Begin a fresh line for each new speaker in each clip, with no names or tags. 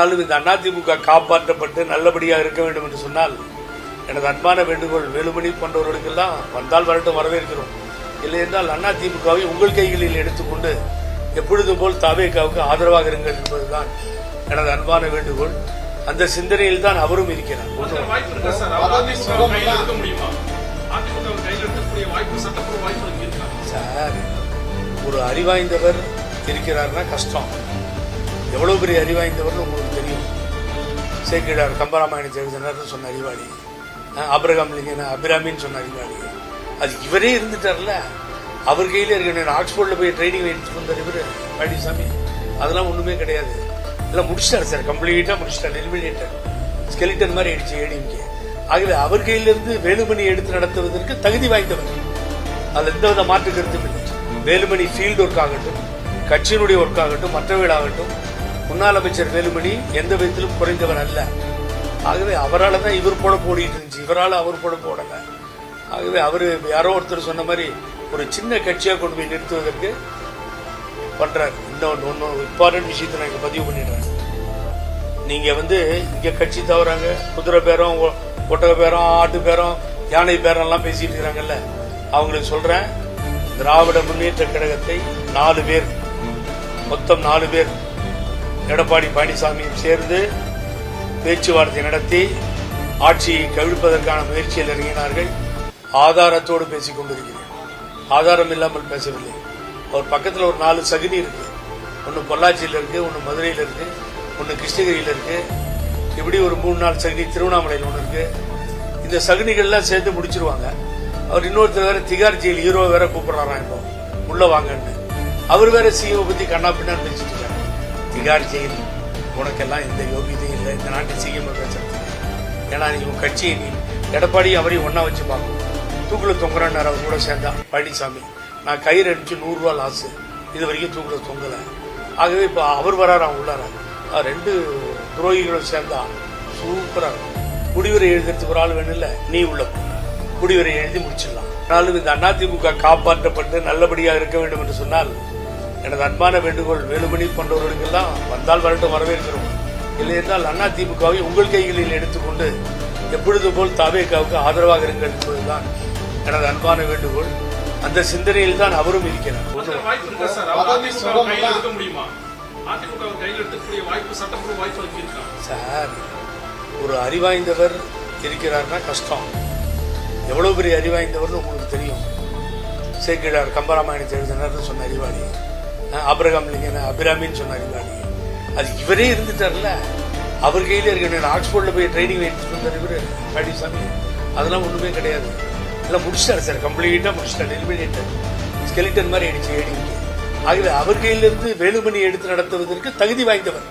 ஆனாலும் இந்த அதிமுக காப்பாற்றப்பட்டு நல்லபடியாக இருக்க வேண்டும் என்று சொன்னால் எனது அன்பான வேண்டுகோள் வேலுமணி போன்றவர்களுக்கெல்லாம் வந்தால் வரட்டும், வரவேற்கிறோம். இல்லை என்றால் அதிமுகவை உங்கள் கைகளில் எடுத்துக்கொண்டு எப்பொழுதும் போல் தாவேகாவுக்கு ஆதரவாக இருங்கள் என்பதுதான் எனது அன்பான வேண்டுகோள். அந்த சிந்தனையில் தான் அவரும் இருக்கிறார். சார், ஒரு அறிவாய்ந்தவர் இருக்கிறார்னா கஷ்டம். எவ்வளவு பெரிய அறிவாய்ந்தவர் உங்களுக்கு தெரியும். சேக்கிழார் கம்பராமாயணத்தை எழுதினார்னு சொன்ன அறிவாளி, அபிரகாம் லிங்கன் அபிராமின்னு சொன்ன அறிவாளி, அது இவரே இருந்துட்டார்ல. அவர் கையில இருக்க ஆக்ஸ்போர்ட்ல போய் ட்ரைனிங் எடுத்துட்டு வந்தார் இவரு பழனிசாமி. அதெல்லாம் ஒண்ணுமே கிடையாது. எல்லாம் முடிச்சிட்டாரு சார், கம்ப்ளீட்டா முடிச்சிட்டார். எலிமினேட்டர் ஸ்கெலிட்டன் மாதிரி ஆயிடுச்சு ஏடிஎம்கே. ஆகவே அவர் கையிலிருந்து வேலுமணி எடுத்து நடத்துவதற்கு தகுதி வாய்ந்தவர். அது எந்தவித மாற்று கருத்தும் இல்லை. வேலுமணி ஃபீல்டு ஒர்க் ஆகட்டும், கட்சியினுடைய ஒர்க் ஆகட்டும், மற்றவர்களாகட்டும், முன்னாள் அமைச்சர் வேலுமணி எந்த விதத்திலும் குறைந்தவர் அல்ல. ஆகவே அவரால் தான் இவர் போட போடிட்டு இருந்துச்சு, இவரால் அவர் போட போடல. ஆகவே அவரு யாரோ ஒருத்தர் சொன்ன மாதிரி ஒரு சின்ன கட்சியாக கொண்டு போய் நிறுத்துவதற்கு பண்றாரு. இன்னொன்னு இம்பார்ட்டன்ட் விஷயத்தை நான் இங்க பதிவு பண்ணிடுறேன். நீங்க இங்க கட்சி தவறாங்க, குதிரை பேரம், ஒட்டக பேரம், ஆட்டு பேரம், யானை பேரம் எல்லாம் பேசிட்டு இருக்கிறாங்கல்ல, அவங்களுக்கு சொல்றேன், திராவிட முன்னேற்ற கழகத்தை 4 பேர், மொத்தம் 4 பேர் எடப்பாடி பழனிசாமியும் சேர்ந்து பேச்சுவார்த்தை நடத்தி ஆட்சியை கவிழ்ப்பதற்கான முயற்சியில் இறங்கினார்கள். ஆதாரத்தோடு பேசிக் கொண்டிருக்கிறேன், ஆதாரம் இல்லாமல் பேசவில்லை. அவர் பக்கத்தில் ஒரு 4 சகுனி இருக்கு. ஒன்னு பொள்ளாச்சியில் இருக்கு, ஒன்னு மதுரையில் இருக்கு, ஒன்னு கிருஷ்ணகிரியில் இருக்கு. இப்படி ஒரு 3-4 சகுனி திருவண்ணாமலையில் ஒன்று இருக்கு. இந்த சகுனிகள்லாம் சேர்த்து முடிச்சிருவாங்க. அவர் இன்னொருத்தர் வேற திகார் ஜெயில் ஹீரோ வேற கூப்பிடுறாராம், இப்போ உள்ள வாங்கன்னு. அவர் வேற சிஎம் பத்தி கண்ணா பின்னான்னு பேசிட்டு இருக்காரு. திகார் ஜெயில், உனக்கெல்லாம் எந்த யோகியதையும் இல்லை இந்த நாட்டு சிஎம் பேசுறது. ஏன்னா நீ உன் கட்சியை நீ எடப்பாடி அவரையும் ஒன்னா வச்சு பார்க்கணும். தூக்குல தொங்குறான்னு அவர் கூட சேர்ந்தா பழனிசாமி. நான் கயிறு அடிச்சு 100 ரூபா லாஸ், இது வரைக்கும் தூக்குல தொங்கல. ஆகவே இப்ப அவர் வராராம் உள்ளார. 2 துரோகிகளும் சேர்ந்தா சூப்பரா இருக்கும். முடிவுரை எழுதுறதுக்கு ஒரு ஆள் வேணும் இல்ல, நீ உள்ள முடிவுரை எழுதி முடிச்சிடலாம். ஆனாலும் இந்த அதிமுக காப்பாற்றப்பட்டு நல்லபடியாக இருக்க வேண்டும் என்று சொன்னால் எனது அன்பான வேண்டுகோள் வேலுமணி போன்றவர்களுக்கெல்லாம் வந்தால் வரட்டும், வரவேற்கிறோம். இல்லை என்றால் அதிமுகவை உங்கள் கைகளில் எடுத்துக்கொண்டு எப்பொழுதும் போல் தாவேகாவுக்கு ஆதரவாக இருங்கள் என்பதுதான் எனது அன்பான வேண்டுகோள். அந்த சிந்தனையில் தான் அவரும் இருக்கிறார். சார், ஒரு அறிவாய்ந்தவர் இருக்கிறார்னா கஷ்டம். எவ்வளவு பெரிய அறிவாய்ந்தவர் உங்களுக்கு தெரியும். சேக்கிழார் கம்பராமாயணத்தை எழுதினார்னு சொன்ன அறிவாளி, அபிரகாம் லிங்கன் அபிராமின்னு சொன்ன அறிவாளி, அது இவரே இருந்துட்டார்ல. அவர் கையில இருக்க ஆக்ஸ்போர்ட்ல போய் ட்ரைனிங் எடுத்துட்டு வந்தார் இவரு பழனிசாமி. அதெல்லாம் ஒண்ணுமே கிடையாது. எல்லாம் முடிச்சிட்டாரு சார், கம்ப்ளீட்டா முடிச்சிட்டாரு. எலிமினேட்டர் ஸ்கெலிட்டன் மாதிரி ஆயிடுச்சு ஏடிஎம்கே. ஆகவே அவர் கையிலிருந்து வேலுமணி எடுத்து நடத்துவதற்கு தகுதி வாய்ந்தவர்.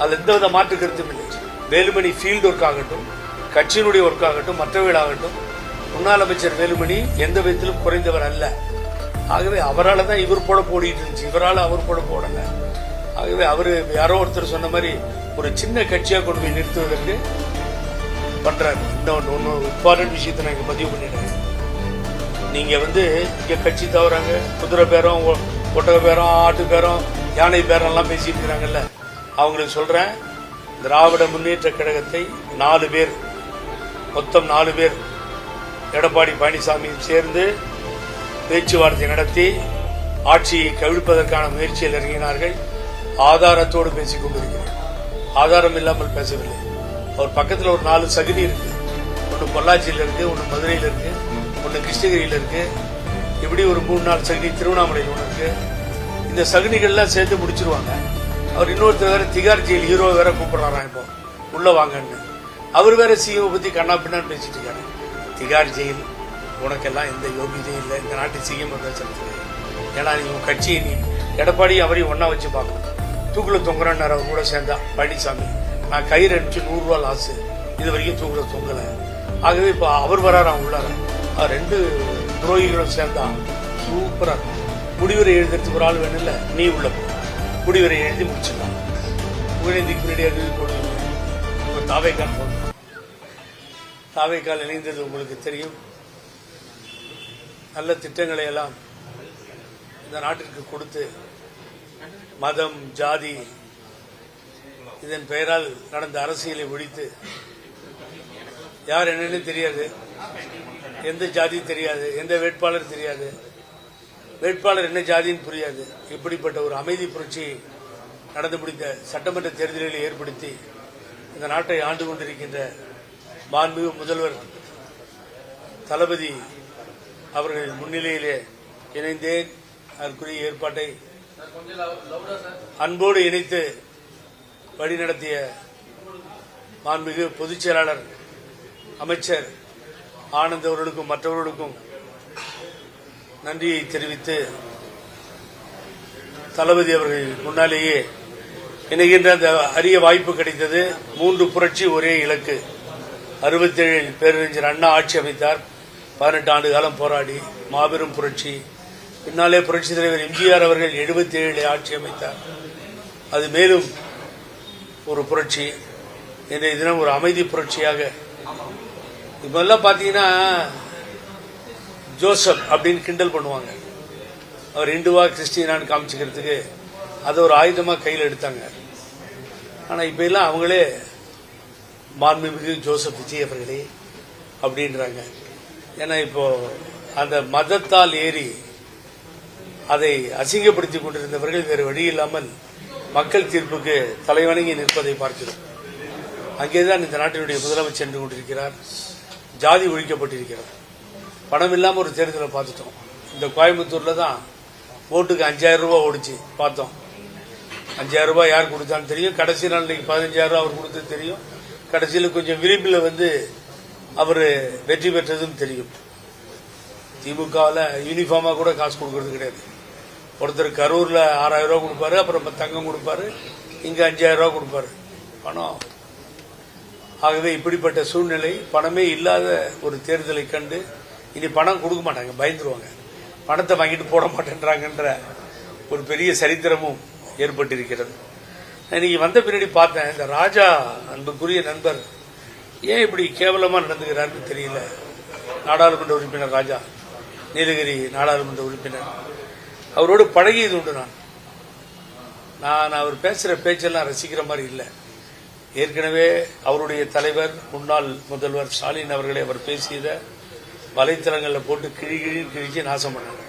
அது எந்தவித மாற்று கருத்தும் இல்லை. வேலுமணி ஃபீல்டு ஒர்க் ஆகட்டும், கட்சியினுடைய ஒர்க் ஆகட்டும், மற்றவர்களாகட்டும், முன்னாள் அமைச்சர் வேலுமணி எந்த விதத்திலும் குறைந்தவர் அல்ல. ஆகவே அவரால் தான் இவர் போட போடிட்டு இருந்துச்சு, இவரால் அவர் போட போடல. ஆகவே அவரு யாரோ ஒருத்தர் சொன்ன மாதிரி ஒரு சின்ன கட்சியாக கொண்டு போய் நிறுத்துவதற்கு பண்றாரு. இன்னொன்னு இம்பார்ட்டன்ட் விஷயத்தை நான் இங்க பதிவு பண்ணிடுறேன். நீங்க இங்க கட்சி தவறாங்க, குதிரை பேரம், ஒட்டக பேரம், ஆட்டு பேரம், யானை பேரம் எல்லாம் பேசிட்டு இருக்கிறாங்கல்ல, அவங்களுக்கு சொல்றேன், திராவிட முன்னேற்ற கழகத்தை 4 பேர், மொத்தம் 4 பேர் எடப்பாடி பழனிசாமியும் சேர்ந்து பேச்சுவார்த்தை நடத்தி ஆட்சியை கவிழ்ப்பதற்கான முயற்சியில் இறங்கினார்கள். ஆதாரத்தோடு பேசிக் கொண்டிருக்கிறேன், ஆதாரம் இல்லாமல் பேசவில்லை. அவர் பக்கத்தில் ஒரு 4 சகுனி இருக்கு. ஒன்னு பொள்ளாச்சியில் இருக்கு, ஒன்னு மதுரையில் இருக்கு, ஒன்னு கிருஷ்ணகிரியில் இருக்கு. இப்படி ஒரு 3-4 சகுனி திருவண்ணாமலையில் ஒன்று இருக்கு. இந்த சகுனிகள்லாம் சேர்த்து முடிச்சிருவாங்க. அவர் இன்னொருத்தர் வேற திகார் ஜெயில் ஹீரோ வேற கூப்பிடுறாராம், இப்போ உள்ள வாங்கன்னு. அவர் வேற சிஎம் பத்தி கண்ணா பின்னான்னு பேசிட்டு இருக்காரு. திகார் ஜெயில், உனக்கெல்லாம் எந்த யோகியதையும் இல்லை இந்த நாட்டு சிஎம் பேசுறது. ஏன்னா நீ உன் கட்சியை நீ எடப்பாடி அவரையும் ஒன்னா வச்சு பார்க்கணும். தூக்குல தொங்குறான்னு அவர் கூட சேர்ந்தா பழனிசாமி. நான் கயிறு அடிச்சு 100 ரூபா லாஸ், இது வரைக்கும் தூக்குல தொங்கல. ஆகவே இப்ப அவர் வராராம் உள்ளார. 2 துரோகிகளும் சேர்ந்தா சூப்பரா இருக்கும். முடிவுரை எழுதுறதுக்கு ஒரு ஆள் வேணும் இல்ல, நீ உள்ள முடிவுரை எழுதி முடிச்சிடலாம். புகழேந்திக்கு முன்னாடி எழுதி போடுவீங்க. தாவேக்கால் போடணும். தாவேக்கால் இணைந்தது உங்களுக்கு தெரியும். நல்ல திட்டங்களை எல்லாம் இந்த நாட்டிற்கு கொடுத்து மதம், ஜாதி, இதன் பெயரால் நடந்த அரசியலை ஒழித்து, யார் என்னன்னு தெரியாது, எந்த ஜாதி தெரியாது, எந்த வேட்பாளர் தெரியாது, வேட்பாளர் என்ன ஜாதின்னு புரியாது, இப்படிப்பட்ட ஒரு அமைதி புரட்சி நடந்து முடிந்த சட்டமன்ற தேர்தலில் ஏற்படுத்தி இந்த நாட்டை ஆண்டு கொண்டிருக்கின்ற மாண்புமிகு முதல்வர் தளபதி அவர்கள் முன்னிலையிலே இணைந்தேன். அதற்குரிய ஏற்பாட்டை அன்போடு இணைத்து வழிநடத்திய மாண்புமிகு பொதுச் செயலாளர் அமைச்சர் ஆனந்த் அவர்களுக்கும் மற்றவர்களுக்கும் நன்றியை தெரிவித்து, தளபதி அவர்கள் முன்னாலேயே இணைகின்ற அந்த அரிய வாய்ப்பு கிடைத்தது. 3 புரட்சி ஒரே இலக்கு. 67 பேரறிஞர் அண்ணா ஆட்சி அமைத்தார். 18 ஆண்டு காலம் போராடி மாபெரும் புரட்சி. பின்னாலே புரட்சித் தலைவர் எம்ஜிஆர் அவர்கள் 77 ஆட்சி அமைத்தார். அது மேலும் ஒரு புரட்சி. இன்றைய தினம் ஒரு அமைதி புரட்சியாக. இப்பெல்லாம் பாத்தீங்கன்னா ஜோசப் அப்படின்னு கிண்டல் பண்ணுவாங்க. அவர் இந்துவா கிறிஸ்டியனான்னு காமிச்சுக்கிறதுக்கு அதை ஒரு ஆயுதமா கையில் எடுத்தாங்க. ஆனா இப்ப எல்லாம் அவங்களே மாண்புமிகு ஜோசப் விஜய் அவர்களே அப்படின்றாங்க. ஏன்னா இப்போ அந்த மதத்தால் ஏறி அதை அசிங்கப்படுத்திக் கொண்டிருந்தவர்கள் வேறு வழி இல்லாமல் மக்கள் தீர்ப்புக்கு தலைவணங்கி நிற்பதை பார்க்கிறோம். அங்கேதான் இந்த நாட்டினுடைய முதலமைச்சர் சென்று கொண்டிருக்கிறார். ஜாதி ஒழிக்கப்பட்டிருக்கிறார். பணம் இல்லாம ஒரு தேர்தலை பார்த்துட்டோம். இந்த கோயம்புத்தூர்ல தான் ஓட்டுக்கு 5000 ரூபாய் ஓடிச்சு பார்த்தோம். 5000 ரூபாய் யார் கொடுத்தான்னு தெரியும். கடைசி நாள் 15,000 ரூபாய் அவர் கொடுத்தது தெரியும். கடைசியில் கொஞ்சம் விளிம்பில் அவர் வெற்றி பெற்றதும் தெரியும். திமுகவில் யூனிஃபார்மா கூட காசு கொடுக்கறது கிடையாது. ஒருத்தர் கரூர்ல 6000 ரூபாய் கொடுப்பாரு, அப்புறம் தங்கம் கொடுப்பாரு, இங்க 5000 ரூபாய் கொடுப்பாரு. பணம். ஆகவே இப்படிப்பட்ட சூழ்நிலை, பணமே இல்லாத ஒரு தேர்தலை கண்டு இனி பணம் கொடுக்க மாட்டாங்க, பயந்துருவாங்க. பணத்தை வாங்கிட்டு போட மாட்டேன்றாங்கன்ற ஒரு பெரிய சரித்திரமும் ஏற்பட்டிருக்கிறது. இன்னைக்கு வந்த பின்னாடி பார்த்தேன், இந்த ராஜா அன்புக்குரிய நண்பர் ஏன் இப்படி கேவலமா நடந்துகிறாருன்னு தெரியல. நாடாளுமன்ற உறுப்பினர் ராஜா, நீலகிரி நாடாளுமன்ற உறுப்பினர், அவரோடு பழகியது உண்டு. நான் அவர் பேசுற பேச்செல்லாம் ரசிக்கிற மாதிரி இல்லை. ஏற்கனவே அவருடைய தலைவர் முன்னாள் முதல்வர் ஸ்டாலின் அவர்களை அவர் பேசியத வலைத்தளங்களில் போட்டு கிழிச்சு நாசம் பண்ணாங்க.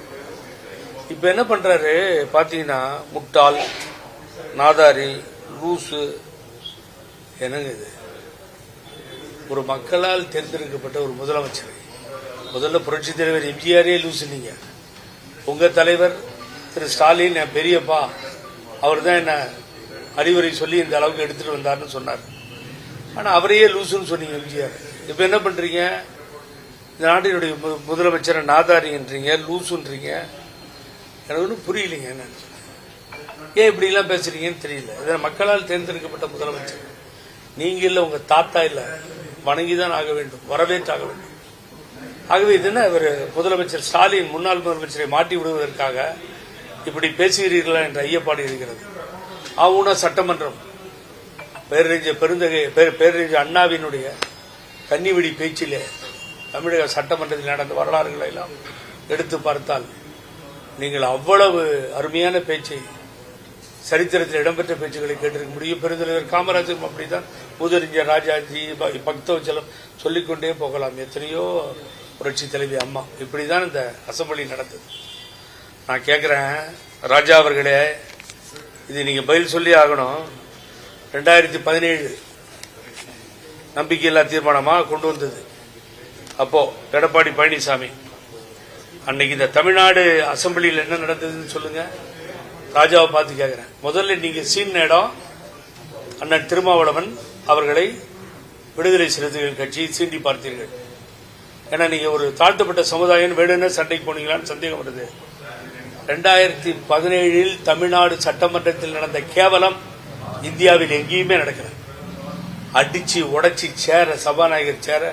இப்ப என்ன பண்றாரு பாத்தீங்கன்னா, முட்டாள், நாதாரி, லூசு. என்னங்க இது? ஒரு மக்களால் தேர்ந்தெடுக்கப்பட்ட ஒரு முதலமைச்சர். முதல்ல புரட்சித் தலைவர் எம்ஜிஆரே லூசு. நீங்க உங்க தலைவர் திரு ஸ்டாலின் என் பெரியப்பா, அவர் தான் என்ன அறிவுரை சொல்லி இந்த அளவுக்கு எடுத்துட்டு வந்தார்னு சொன்னார். ஆனா அவரையே லூசுன்னு சொன்னீங்க எம்ஜிஆர். இப்ப என்ன பண்றீங்க? இந்த நாட்டினுடைய முதலமைச்சரை நாதாரின்றீங்க, லூசுன்றீங்க. எனக்கு ஒன்றும் புரியலைங்க. என்ன ஏன் இப்படி எல்லாம் பேசுறீங்கன்னு தெரியல. இதில் மக்களால் தேர்ந்தெடுக்கப்பட்ட முதலமைச்சர் நீங்க இல்ல, உங்க தாத்தா இல்ல, வணங்கிதான் ஆக வேண்டும், வரவேற்றாக வேண்டும். ஆகவே இது என்ன, ஒரு முதலமைச்சர் ஸ்டாலின் முன்னாள் முதலமைச்சரை மாட்டி விடுவதற்காக இப்படி பேசுகிறீர்களா என்ற ஐயப்பாடு இருக்கிறது. ஆவுனா சட்டமன்றம் பேரறிஞர் அண்ணாவினுடைய கன்னிவெடி பேச்சிலே தமிழக சட்டமன்றத்தில் நடந்த வரலாறுகளை எல்லாம் எடுத்து பார்த்தால் நீங்கள் அவ்வளவு அருமையான பேச்சை, சரித்திரத்தில் இடம்பெற்ற பேச்சுக்களை கேட்டிருக்க முடியும். பெருந்தலைவர் காமராஜரும் அப்படித்தான், முதலமைச்சர் ராஜாஜி, பக்தவச்சலம் சொல்லிக்கொண்டே போகலாம். எத்தனையோ புரட்சி தலைவி அம்மா. இப்படிதான் இந்த அசம்பிளி நடந்தது. நான் கேட்கிறேன் ராஜா அவர்களே, இது நீங்க பதில் சொல்லி ஆகணும். 2017 நம்பிக்கையில்லா தீர்மானமா கொண்டு வந்தது அப்போ எடப்பாடி பழனிசாமி. அன்னைக்கு இந்த தமிழ்நாடு அசம்பிளியில் என்ன நடந்ததுன்னு சொல்லுங்க. ராஜாவை பார்த்து கேட்கிறேன். முதல்ல நீங்க சீன் இடம் அண்ணன் திருமாவளவன் அவர்களை விடுதலை சிறுத்தைகள் கட்சி சீண்டி பார்த்தீர்கள். ஏன்னா நீங்க ஒரு தாழ்த்தப்பட்ட சமுதாயம் வேணும்னு சண்டைக்கு போனீங்களான்னு சந்தேகம் வருது. 2017 தமிழ்நாடு சட்டமன்றத்தில் நடந்த கேவலம் இந்தியாவில் எங்கேயுமே நடக்கல. அடிச்சு உடைச்சி சேர, சபாநாயகர் சேர,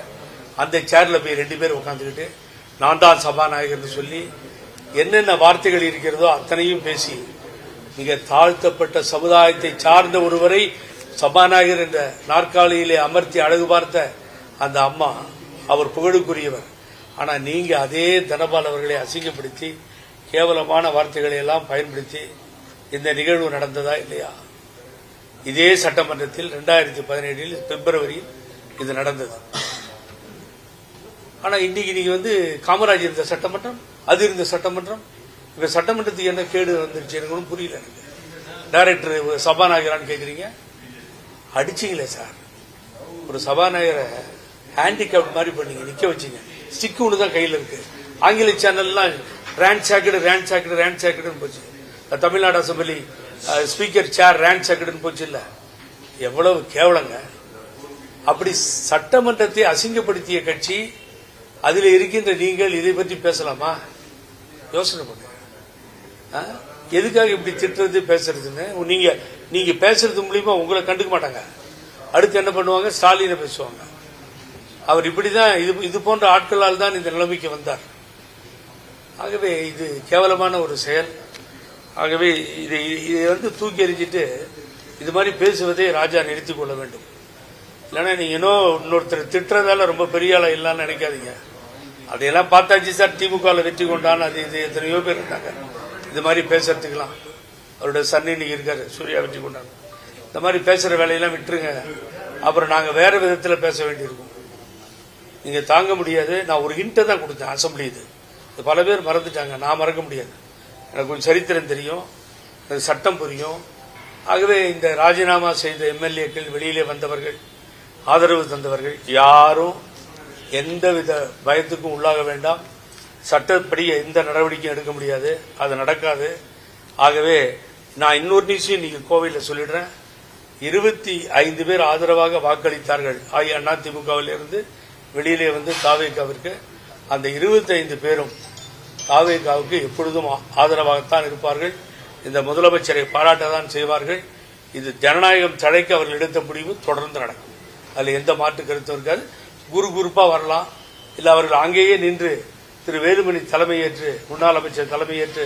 அந்த சேர்ல போய் 2 பேர் உட்காந்துக்கிட்டு நான் தான் சபாநாயகர்னு சொல்லி என்னென்ன வார்த்தைகள் இருக்கிறதோ அத்தனையும் பேசி மிக தாழ்த்தப்பட்ட சமுதாயத்தை சார்ந்த ஒருவரை சபாநாயகர் என்ற நாற்காலியிலே அமர்த்தி அழகு பார்த்த அந்த அம்மா, அவர் புகழுக்குரியவர். ஆனா நீங்க அதே தனபால் அவர்களை அசிங்கப்படுத்தி கேவலமான வார்த்தைகளை எல்லாம் பயன்படுத்தி இந்த நிகழ்வு நடந்ததா இல்லையா? இதே சட்டமன்றத்தில் 2017 பிப்ரவரியில் இது நடந்தது. ஆனா இன்னைக்கு நீங்க காமராஜ் இருந்த சட்டமன்றம், அது இருந்த சட்டமன்றம், இப்ப சட்டமன்றத்துக்கு என்ன கேடு வந்துருச்சு எனக்கு ஒன்றும் புரியல. எனக்கு டைரக்டர் சபாநாயகரான்னு கேக்குறீங்க, அடிச்சீங்களே சார். ஒரு சபாநாயகரை ஹேண்டிகேப்ட் மாதிரி பண்ணீங்க, நிக்க வச்சீங்க. ஸ்டிக் ஒன்று தான் கையில் இருக்கு. ஆங்கில சேனல்லாம் ரேண்ட் போச்சு. தமிழ்நாடு அசம்பிளி ஸ்பீக்கர் சேர் ரேண்ட் போச்சு. இல்ல எவ்வளவு கேவலங்க. அப்படி சட்டமன்றத்தை அசிங்கப்படுத்திய கட்சி, அதில் இருக்கின்ற நீங்கள் இதை பற்றி பேசலாமா? யோசனை பண்ணுங்க. எதுக்காக இப்படி திட்டுறது பேசுறதுன்னு நீங்க பேசுறது மூலியமா உங்களை கண்டுக்க மாட்டாங்க. அடுத்து என்ன பண்ணுவாங்க? ஸ்டாலினை பேசுவாங்க. அவர் இப்படிதான் இது போன்ற ஆட்களால் தான் இந்த நிலைமைக்கு வந்தார். ஆகவே இது கேவலமான ஒரு செயல். ஆகவே இதை தூக்கி எறிஞ்சிட்டு இது மாதிரி பேசுவதை ராஜா நிறுத்திக் கொள்ள வேண்டும். இல்லைன்னா நீங்க இன்னொருத்தர் திட்டுறதால ரொம்ப பெரிய ஆளா இல்லைன்னு நினைக்காதீங்க. அதையெல்லாம் பார்த்தாச்சு சார். திமுக வெற்றி கொண்டான்னு அது இது எத்தனையோ பேர் இருந்தாங்க இது மாதிரி பேசுறதுக்கெல்லாம். அவருடைய சன் இன்னைக்கு இருக்காரு, சூர்யா வெற்றி கொண்டாங்க. இந்த மாதிரி பேசுற வேலையெல்லாம் விட்டுருங்க. அப்புறம் நாங்க வேற விதத்துல பேச வேண்டியிருக்கும். நீங்க தாங்க முடியாது. நான் ஒரு ஹிண்ட்டை தான் கொடுத்தேன் அசம்பிளி. இது பல பேர் மறந்துட்டாங்க, நான் மறக்க முடியாது. எனக்கு கொஞ்சம் சரித்திரம் தெரியும், எனக்கு சட்டம் புரியும். ஆகவே இந்த ராஜினாமா செய்த எம்எல்ஏக்கள், வெளியிலே வந்தவர்கள், ஆதரவு தந்தவர்கள் யாரும் எந்தவித பயத்துக்கும் உள்ளாக வேண்டாம். சட்டப்படி எந்த நடவடிக்கையும் எடுக்க முடியாது, அது நடக்காது. ஆகவே நான் இன்னொரு நியூஸையும் இன்னைக்கு கோவையில் சொல்லிடுறேன். 25 பேர் ஆதரவாக வாக்களித்தார்கள் அதிமுகவில் இருந்து வெளியிலே தாவேகாவிற்கு. அந்த 25 பேரும் தாவேகாவுக்கு எப்பொழுதும் ஆதரவாகத்தான் இருப்பார்கள். இந்த முதலமைச்சரை பாராட்டத்தான் செய்வார்கள். இது ஜனநாயகம் தழைக்க அவர்கள் எடுத்த முடிவு தொடர்ந்து நடக்கும். அதில் எந்த மாற்று கருத்தும் இருக்காது. குரூப்பா வரலாம், இல்ல அவர்கள் அங்கேயே நின்று திரு வேலுமணி தலைமையேற்று, முன்னாள் அமைச்சர் தலைமையேற்று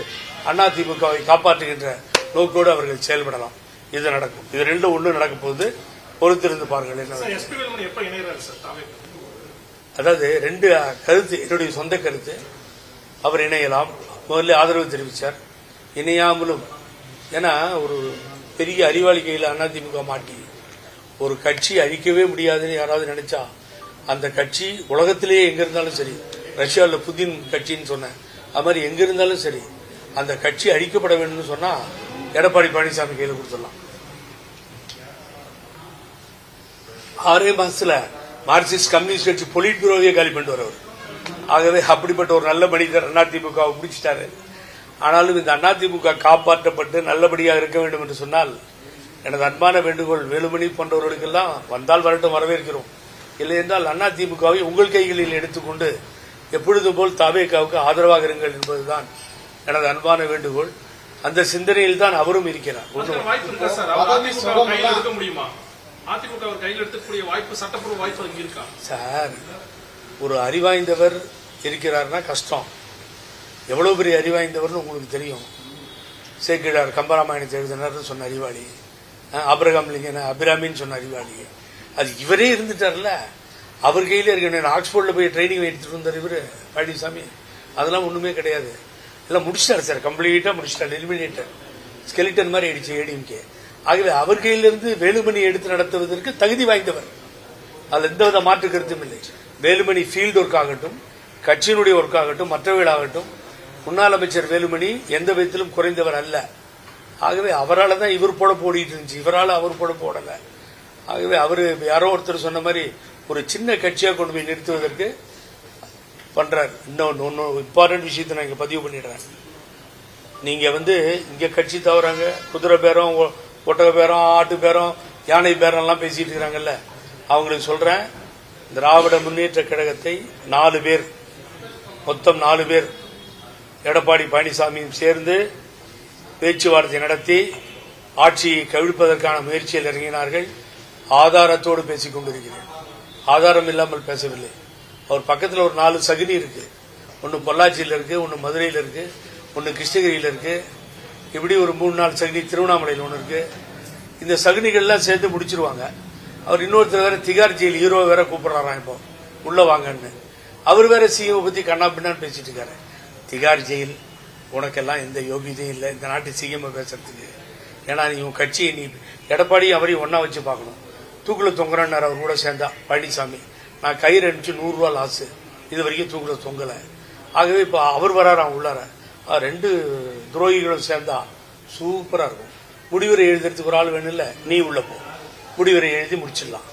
அதிமுகவை காப்பாற்றுகின்ற நோக்கோடு அவர்கள் செயல்படலாம். இது நடக்கும். இது ரெண்டும் ஒன்று நடக்க போது பொறுத்திருந்து பாருங்கள். அதாவது ரெண்டு கருத்து, என்னுடைய சொந்த கருத்து. அவர் இணையலாம். முதல்ல ஆதரவு தெரிவித்தார், இணையாமலும். ஏன்னா ஒரு பெரிய அறிவாளி கையில் அதிமுக மாட்டி ஒரு கட்சி அழிக்கவே முடியாதுன்னு யாராவது நினைச்சா, அந்த கட்சி உலகத்திலேயே எங்க இருந்தாலும் சரி, ரஷ்யாவில் புதின் கட்சின்னு சொன்னேன், அது மாதிரி எங்க இருந்தாலும் சரி, அந்த கட்சி அழிக்கப்பட வேண்டும் சொன்னா எடப்பாடி பழனிசாமி கையில் கொடுத்துடலாம். 6 மாசத்துல மார்க்சிஸ்ட் கம்யூனிஸ்ட் கட்சி பொலிட் பியூரோவே காலி பண்ணிட்டு வரவர். ஆகவே அப்படிப்பட்ட ஒரு நல்ல மனிதர் அதிமுக பிடிச்சிட்டாரு. ஆனாலும் இந்த அதிமுக காப்பாற்றப்பட்டு நல்லபடியாக இருக்க வேண்டும் என்று சொன்னால் எனது அன்பான வேண்டுகோள், வேலுமணி போன்றவர்களுக்கெல்லாம் வந்தால் வரட்டும், வரவேற்கிறோம். இல்லை என்றால் அதிமுகவை உங்கள் கைகளில் எடுத்துக்கொண்டு எப்பொழுது போல் தாவேகாவுக்கு ஆதரவாக இருங்கள் என்பதுதான் எனது அன்பான வேண்டுகோள். அந்த சிந்தனையில் தான் அவரும் இருக்கிறார். சார், ஒரு அறிவாய்ந்தவர் இருக்கிறார்னா கஷ்டம். எவ்வளவு பெரிய அறிவாய்ந்தவர்னு உங்களுக்கு தெரியும். சேக்கிழார் கம்பராமாயணத்தை எழுதினார் சொன்ன அறிவாளி, ஆபிரகாம் லிங்கன் அபிராமின்னு சொன்ன அறிவாளி, அது இவரே இருந்துட்டார்ல. அவர் கையில இருக்க ஆக்ஸ்போர்ட்ல போய் ட்ரைனிங் எடுத்துட்டு வந்தார் இவரு பழனிசாமி. அதெல்லாம் ஒண்ணுமே கிடையாது. எல்லாம் முடிச்சிட்டாரு சார், கம்ப்ளீட்டா முடிச்சிட்டாரு, எலிமினேட்டர் ஸ்கெலிட்டன் மாதிரி ஆயிடுச்சு ஏடிஎம்கே. ஆகவே அவர் கையிலிருந்து வேலுமணி எடுத்து நடத்துவதற்கு தகுதி வாய்ந்தவர், அதுல எந்தவித மாற்று கருத்தும் இல்லை. வேலுமணி ஃபீல்டு ஒர்க் ஆகட்டும், கட்சியினுடைய ஒர்க் ஆகட்டும், மற்றவர்களாகட்டும், முன்னாள் அமைச்சர் வேலுமணி எந்த விதத்திலும் குறைந்தவர் அல்ல. ஆகவே அவரால் தான் இவர் போட போடிட்டு இருந்துச்சு, இவரால் அவர் போட போடல. ஆகவே அவரு யாரோ ஒருத்தர் சொன்ன மாதிரி ஒரு சின்ன கட்சியா கொண்டு போய் நிறுத்துவதற்கு பண்றாரு. இன்னொன்னு இம்பார்ட்டன்ட் விஷயத்தை நான் இங்க பதிவு பண்ணிடுறேன். நீங்க இங்க கட்சி தவறாங்க, குதிரை பேரம், ஒட்டக பேரம், ஆட்டு பேரம், யானை பேரம் எல்லாம் பேசிட்டு இருக்கிறாங்கல்ல, அவங்களுக்கு சொல்றேன், திராவிட முன்னேற்ற கழகத்தை 4 பேர், மொத்தம் 4 பேர் எடப்பாடி பழனிசாமியும் சேர்ந்து பேச்சுவார்த்தை நடத்தி ஆட்சியை கவிழ்ப்பதற்கான முயற்சியில் இறங்கினார்கள். ஆதாரத்தோடு பேசிக் கொண்டிருக்கிறேன், ஆதாரம் இல்லாமல் பேசவில்லை. அவர் பக்கத்தில் ஒரு 4 சகுனி இருக்கு. ஒன்னு பொள்ளாச்சியில் இருக்கு, ஒன்னு மதுரையில் இருக்கு, ஒன்னு கிருஷ்ணகிரியில் இருக்கு, இப்படி ஒரு 3-4 சகுனி திருவண்ணாமலையில் ஒன்று இருக்கு. இந்த சகுனிகள்லாம் சேர்ந்து முடிச்சிருவாங்க. அவர் இன்னொருத்தர் வேற திகார் ஜெயில் ஹீரோ வேற கூப்பிடுறாராம் இப்போ உள்ள வாங்கன்னு. அவர் வேற சிஎம் பத்தி கண்ணா பின்னான்னு பேசிட்டு இருக்காரு. திகார் ஜெயில், உனக்கெல்லாம் எந்த யோகியதையும் இல்லை இந்த நாட்டு சிஎம் பேசுறதுக்கு. ஏன்னா நீ உன் கட்சியை நீ எடப்பாடி அவரையும் ஒன்றா வச்சு பார்க்கணும். தூக்கில் தொங்குறேன்னு அவர் கூட சேர்ந்தா பழனிசாமி. நான் கயிறு அனுப்பிச்சு 100 ரூபா லாஸு, இது வரைக்கும் தூக்கில் தொங்கலை. ஆகவே இப்போ அவர் வராராம் உள்ளார. 2 துரோகிகளும் சேர்ந்தா சூப்பராக இருக்கும். முடிவுரை எழுதுறதுக்கு ஒரு ஆள் வேணும்ல, நீ உள்ள போ, முடிவுரை எழுதி முடிச்சிடலாம்.